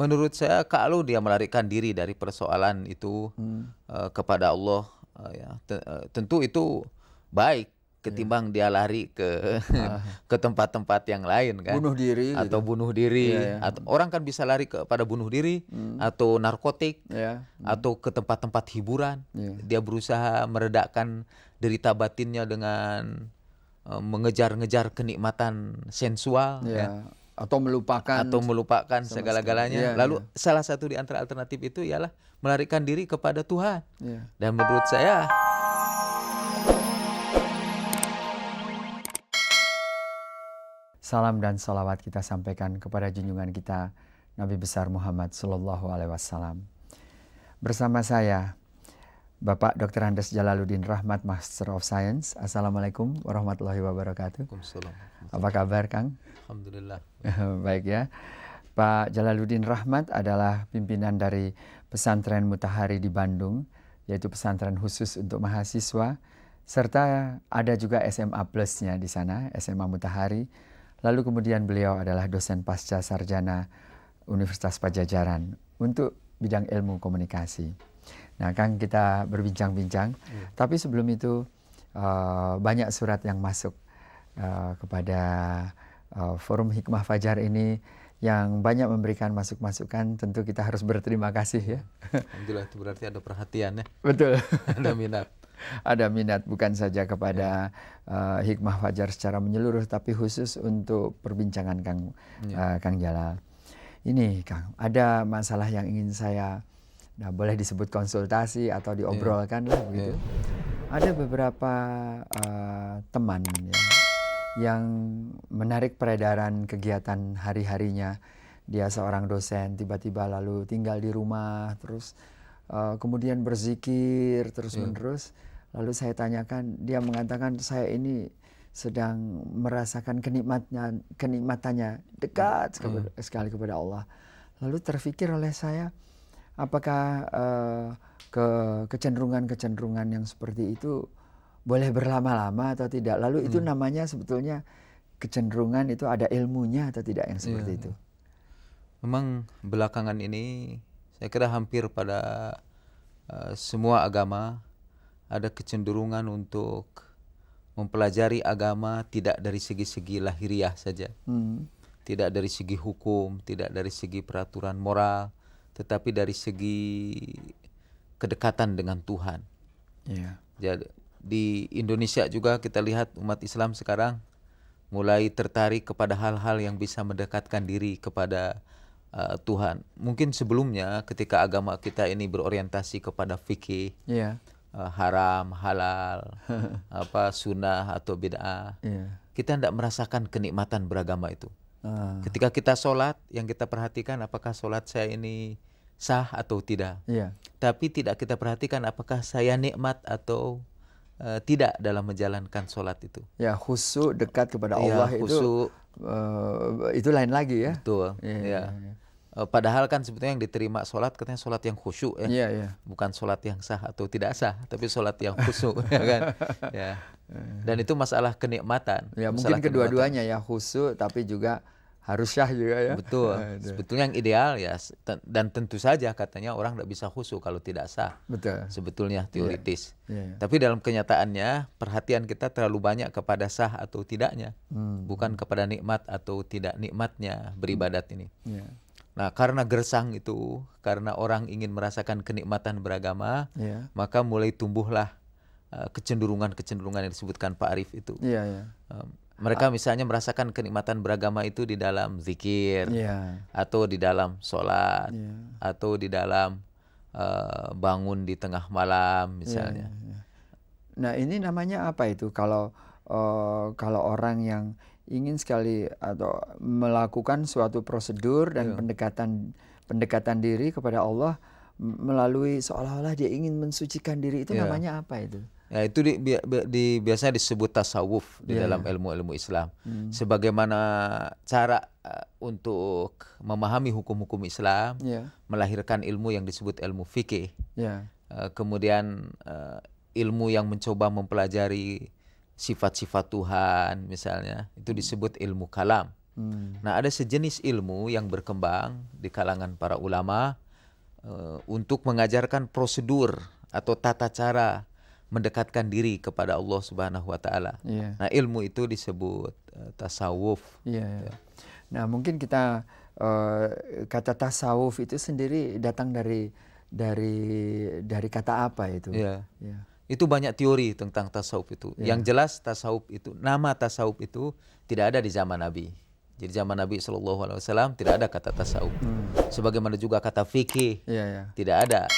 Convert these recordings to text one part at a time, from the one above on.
menurut saya kalau dia melarikan diri dari persoalan itu kepada Allah, tentu itu baik ketimbang dia lari ke ke tempat-tempat yang lain kan, Bunuh diri atau gitu. bunuh diri, Iya, iya. atau orang kan bisa lari kepada bunuh diri atau narkotik, Ya. atau ke tempat-tempat hiburan. Iya. Dia berusaha meredakan derita batinnya dengan mengejar-ngejar kenikmatan sensual, ya, Ya. Atau melupakan sama segala-galanya. sekali. Iya, Lalu iya. salah satu di antara alternatif itu ialah melarikan diri kepada Tuhan. Iya. Dan menurut saya Salam dan salawat kita sampaikan kepada junjungan kita Nabi besar Muhammad Sallallahu Alaihi Wasallam. Bersama saya Bapak Dr. Andes Jalaluddin Rahmat, Master of Science. Assalamualaikum warahmatullahi wabarakatuh. Waalaikumsalam. Apa kabar, Kang? Alhamdulillah. Baik ya. Pak Jalaluddin Rahmat adalah pimpinan dari Pesantren Mutahari di Bandung, yaitu pesantren khusus untuk mahasiswa, serta ada juga SMA Plus-nya di sana, SMA Mutahari. Lalu kemudian beliau adalah dosen pasca sarjana Universitas Padjadjaran untuk bidang ilmu komunikasi. Nah, Kang, kita berbincang-bincang. Tapi sebelum itu banyak surat yang masuk kepada Forum Hikmah Fajar ini yang banyak memberikan masukan. Tentu kita harus berterima kasih ya. Alhamdulillah, itu berarti ada perhatian ya. Betul. Ada minat. Ada minat bukan saja kepada Hikmah Fajar secara menyeluruh, tapi khusus untuk perbincangan Kang Jalal. Ini Kang, ada masalah yang ingin saya, boleh disebut konsultasi atau diobrolkan lah begitu. Ada beberapa teman ya, yang menarik peredaran kegiatan hari-harinya. Dia seorang dosen, tiba-tiba lalu tinggal di rumah, terus kemudian berzikir terus-menerus. Lalu saya tanyakan, dia mengatakan saya ini sedang merasakan kenikmatannya dekat sekali kepada Allah. Lalu terfikir oleh saya, apakah kecenderungan-kecenderungan yang seperti itu boleh berlama-lama atau tidak? Lalu itu namanya sebetulnya kecenderungan itu ada ilmunya atau tidak yang seperti itu? Memang belakangan ini saya kira hampir pada semua agama ada kecenderungan untuk mempelajari agama tidak dari segi-segi lahiriah saja, tidak dari segi hukum, tidak dari segi peraturan moral, tetapi dari segi kedekatan dengan Tuhan. Yeah. Jadi di Indonesia juga kita lihat umat Islam sekarang mulai tertarik kepada hal-hal yang bisa mendekatkan diri kepada Tuhan. Mungkin sebelumnya ketika agama kita ini berorientasi kepada fikih, haram, halal, sunnah atau bid'ah, kita tidak merasakan kenikmatan beragama itu. Ketika kita sholat, yang kita perhatikan apakah sholat saya ini sah atau tidak. Tapi tidak kita perhatikan apakah saya nikmat atau tidak dalam menjalankan sholat itu. Ya, khusyuk dekat kepada Allah itu lain lagi ya. Betul. Padahal kan sebetulnya yang diterima sholat katanya sholat yang khusyuk ya. Bukan sholat yang sah atau tidak sah, tapi sholat yang khusyuk ya kan. Dan itu masalah kenikmatan. Ya, mungkin kedua-duanya ya, khusyuk tapi juga harus syah juga ya. Betul. Sebetulnya yang ideal ya, dan tentu saja katanya orang tidak bisa khusyuk kalau tidak sah. Betul. Sebetulnya teoritis. Tapi dalam kenyataannya perhatian kita terlalu banyak kepada sah atau tidaknya, bukan kepada nikmat atau tidak nikmatnya beribadat ini. Nah, karena gersang itu, karena orang ingin merasakan kenikmatan beragama, maka mulai tumbuhlah kecenderungan-kecenderungan yang disebutkan Pak Arif itu. Mereka misalnya merasakan kenikmatan beragama itu di dalam zikir, atau di dalam sholat, atau di dalam bangun di tengah malam misalnya. Nah, ini namanya apa itu? Kalau orang yang ingin sekali atau melakukan suatu prosedur dan pendekatan diri kepada Allah melalui seolah-olah dia ingin mensucikan diri, itu namanya apa itu? Ya, itu biasanya disebut tasawuf di dalam ilmu-ilmu Islam. Sebagaimana cara untuk memahami hukum-hukum Islam, melahirkan ilmu yang disebut ilmu fikih. Kemudian ilmu yang mencoba mempelajari sifat-sifat Tuhan misalnya, itu disebut ilmu kalam. Nah, ada sejenis ilmu yang berkembang di kalangan para ulama untuk mengajarkan prosedur atau tata cara mendekatkan diri kepada Allah Subhanahu wa taala. Iya. Nah, ilmu itu disebut tasawuf. Iya. Nah, mungkin kita kata tasawuf itu sendiri datang dari kata apa itu? Iya. Iya. Itu banyak teori tentang tasawuf itu. Iya. Yang jelas tasawuf itu, nama tasawuf itu tidak ada di zaman Nabi. Jadi zaman Nabi SAW tidak ada kata tasawuf. Sebagaimana juga kata fikih, Iya, iya. tidak ada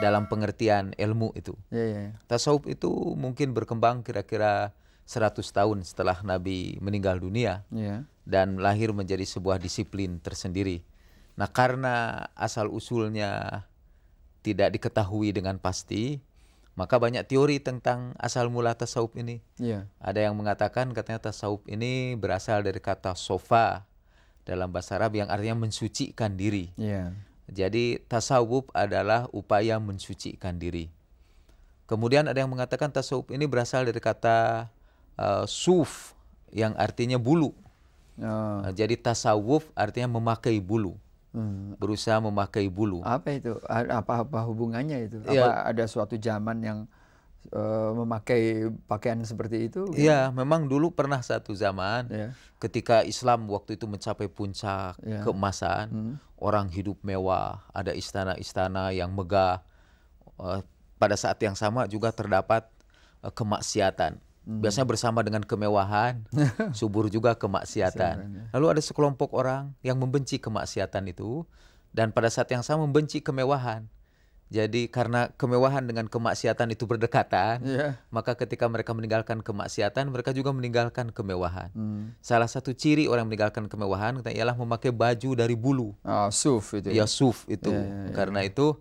dalam pengertian ilmu itu. Iya, iya. Tasawuf itu mungkin berkembang kira-kira 100 tahun setelah Nabi meninggal dunia. Iya. Dan lahir menjadi sebuah disiplin tersendiri. Nah, karena asal-usulnya tidak diketahui dengan pasti, maka banyak teori tentang asal mula tasawuf ini. Iya. Ada yang mengatakan katanya tasawuf ini berasal dari kata sofa dalam bahasa Arab yang artinya mensucikan diri. Iya. Jadi tasawuf adalah upaya mensucikan diri. Kemudian ada yang mengatakan tasawuf ini berasal dari kata suf yang artinya bulu. Jadi tasawuf artinya memakai bulu. Berusaha memakai bulu. Apa itu? Apa hubungannya itu? Ya. Apa ada suatu zaman yang memakai pakaian seperti itu? Iya, memang dulu pernah satu zaman Ya. ketika Islam waktu itu mencapai puncak keemasan, orang hidup mewah, ada istana-istana yang megah. Pada saat yang sama juga terdapat kemaksiatan. Biasanya bersama dengan kemewahan, subur juga kemaksiatan. Lalu ada sekelompok orang yang membenci kemaksiatan itu, dan pada saat yang sama membenci kemewahan. Jadi karena kemewahan dengan kemaksiatan itu berdekatan, maka ketika mereka meninggalkan kemaksiatan, mereka juga meninggalkan kemewahan. Salah satu ciri orang meninggalkan kemewahan ialah memakai baju dari bulu. Suf itu. Ya, suf itu. Karena itu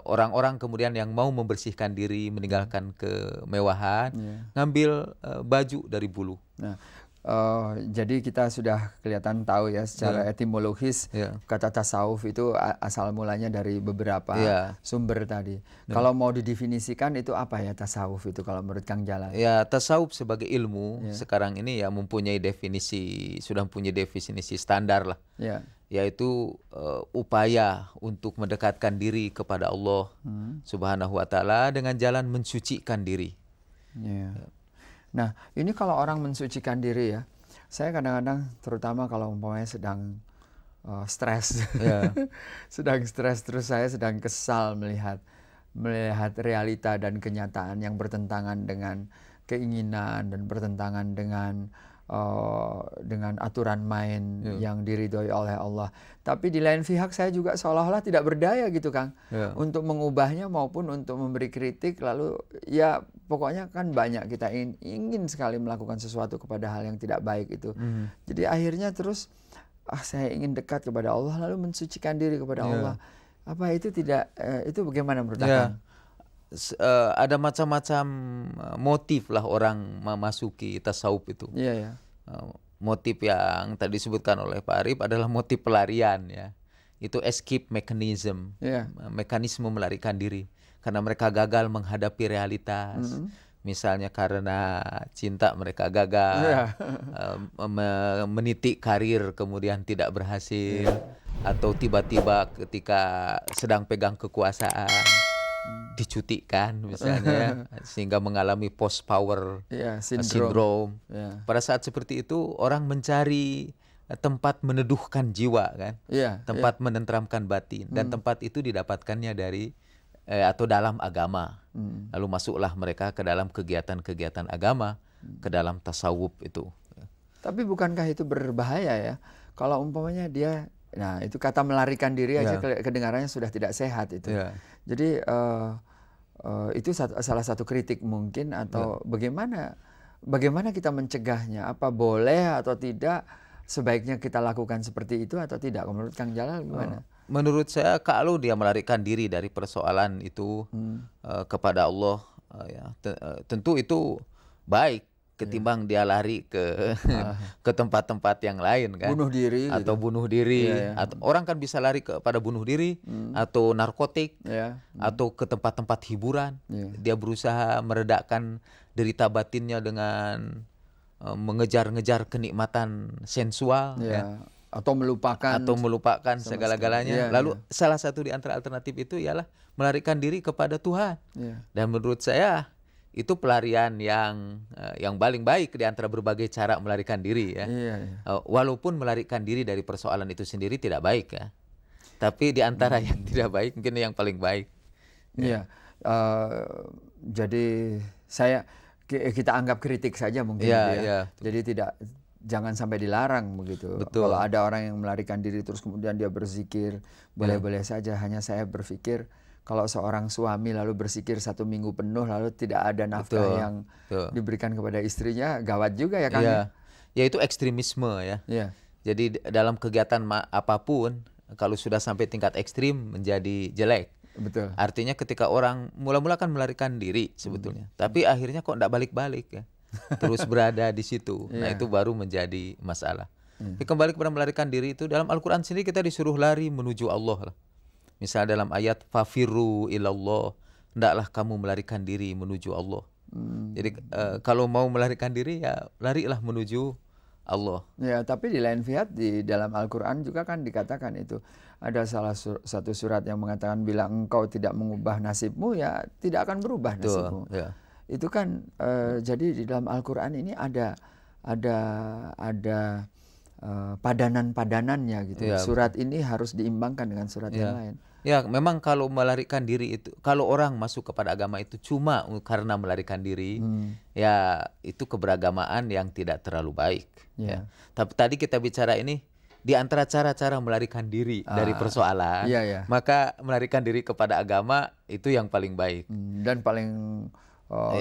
orang-orang kemudian yang mau membersihkan diri, meninggalkan kemewahan, ngambil baju dari bulu. Nah, jadi kita sudah kelihatan tahu ya secara etimologis kata tasawuf itu asal mulanya dari beberapa sumber tadi. Kalau mau didefinisikan itu apa ya tasawuf itu kalau menurut Kang Jalal? Ya, tasawuf sebagai ilmu sekarang ini ya mempunyai definisi, sudah mempunyai definisi standar lah. Yaitu upaya untuk mendekatkan diri kepada Allah Subhanahu wa taala dengan jalan mensucikan diri. Nah, ini kalau orang mensucikan diri ya, saya kadang-kadang terutama kalau umpamanya sedang stres, sedang stres terus saya sedang kesal melihat realita dan kenyataan yang bertentangan dengan keinginan dan bertentangan dengan aturan main yang diridhoi oleh Allah. Tapi di lain pihak saya juga seolah-olah tidak berdaya gitu Kang untuk mengubahnya maupun untuk memberi kritik. Lalu ya pokoknya kan banyak kita ingin sekali melakukan sesuatu kepada hal yang tidak baik itu. Jadi akhirnya terus saya ingin dekat kepada Allah lalu mensucikan diri kepada Allah. Apa itu tidak itu bagaimana menurut Kang? Ada macam-macam motif lah orang memasuki tasawuf itu. Motif yang tadi disebutkan oleh Pak Arif adalah motif pelarian ya. Itu escape mechanism, mekanisme melarikan diri karena mereka gagal menghadapi realitas. Misalnya karena cinta mereka gagal, meniti karir kemudian tidak berhasil, atau tiba-tiba ketika sedang pegang kekuasaan dicutikan misalnya sehingga mengalami post power syndrome. Pada saat seperti itu orang mencari tempat meneduhkan jiwa kan, tempat menenteramkan batin, dan tempat itu didapatkannya dari atau dalam agama. Lalu masuklah mereka ke dalam kegiatan-kegiatan agama, ke dalam tasawuf itu. Tapi bukankah itu berbahaya ya kalau umpamanya dia, nah itu kata melarikan diri aja kedengarannya sudah tidak sehat itu. Jadi itu salah satu kritik mungkin atau bagaimana kita mencegahnya? Apa boleh atau tidak sebaiknya kita lakukan seperti itu atau tidak? Menurut Kang Jalal gimana? Menurut saya kalau dia melarikan diri dari persoalan itu kepada Allah, tentu itu baik ketimbang dia lari ke tempat-tempat yang lain kan, bunuh diri atau gitu. bunuh diri atau orang kan bisa lari kepada bunuh diri atau narkotik atau ke tempat-tempat hiburan. Dia berusaha meredakan derita batinnya dengan mengejar-ngejar kenikmatan sensual, ya, atau melupakan segala-galanya. Lalu salah satu di antara alternatif itu ialah melarikan diri kepada Tuhan. Dan menurut saya itu pelarian yang paling baik di antara berbagai cara melarikan diri, ya. Walaupun melarikan diri dari persoalan itu sendiri tidak baik, ya. Tapi di antara yang tidak baik mungkin yang paling baik. Jadi kita anggap kritik saja mungkin, jadi jangan sampai dilarang begitu. Betul. Kalau ada orang yang melarikan diri terus kemudian dia berzikir, boleh-boleh saja. Hanya saya berpikir kalau seorang suami lalu berzikir 1 minggu penuh lalu tidak ada nafkah yang diberikan kepada istrinya, gawat juga ya Kang. Ya itu ekstremisme, ya. Jadi dalam kegiatan apapun kalau sudah sampai tingkat ekstrim menjadi jelek. Betul. Artinya ketika orang mula-mula kan melarikan diri sebetulnya, tapi akhirnya kok enggak balik-balik, ya. Terus berada di situ. Nah, itu baru menjadi masalah. Tapi kembali kepada melarikan diri itu, dalam Al-Qur'an sendiri kita disuruh lari menuju Allah lah. Misal dalam ayat fafirru ilallah, hendaklah kamu melarikan diri menuju Allah. Jadi kalau mau melarikan diri ya larilah menuju Allah. Ya, tapi di lain pihak di dalam Al-Qur'an juga kan dikatakan itu. Ada satu surat yang mengatakan bila engkau tidak mengubah nasibmu ya tidak akan berubah nasibmu. Itu kan jadi di dalam Al-Qur'an ini ada padanan-padanannya gitu. Surat ini harus diimbangkan dengan surat yang lain. Ya, memang kalau melarikan diri itu, kalau orang masuk kepada agama itu cuma karena melarikan diri, ya itu keberagamaan yang tidak terlalu baik. Ya. Tapi tadi kita bicara ini di antara cara-cara melarikan diri dari persoalan, maka melarikan diri kepada agama itu yang paling baik dan paling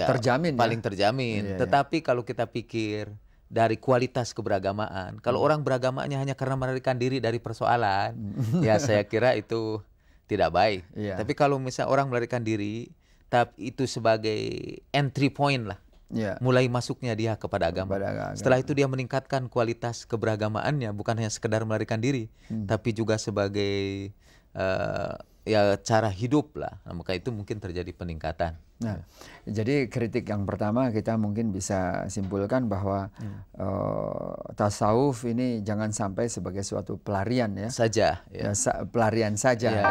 terjamin. Paling terjamin. Tetapi kalau kita pikir dari kualitas keberagamaan, kalau orang beragamanya hanya karena melarikan diri dari persoalan, ya saya kira itu tidak baik. Tapi kalau misalnya orang melarikan diri, tapi itu sebagai entry point lah, mulai masuknya dia kepada agama. Setelah itu dia meningkatkan kualitas keberagamaannya, bukan hanya sekedar melarikan diri, tapi juga sebagai cara hidup lah. Nah, maka itu mungkin terjadi peningkatan. Nah, jadi kritik yang pertama kita mungkin bisa simpulkan bahwa tasawuf ini jangan sampai sebagai suatu pelarian, ya. Saja. Pelarian saja. Ya.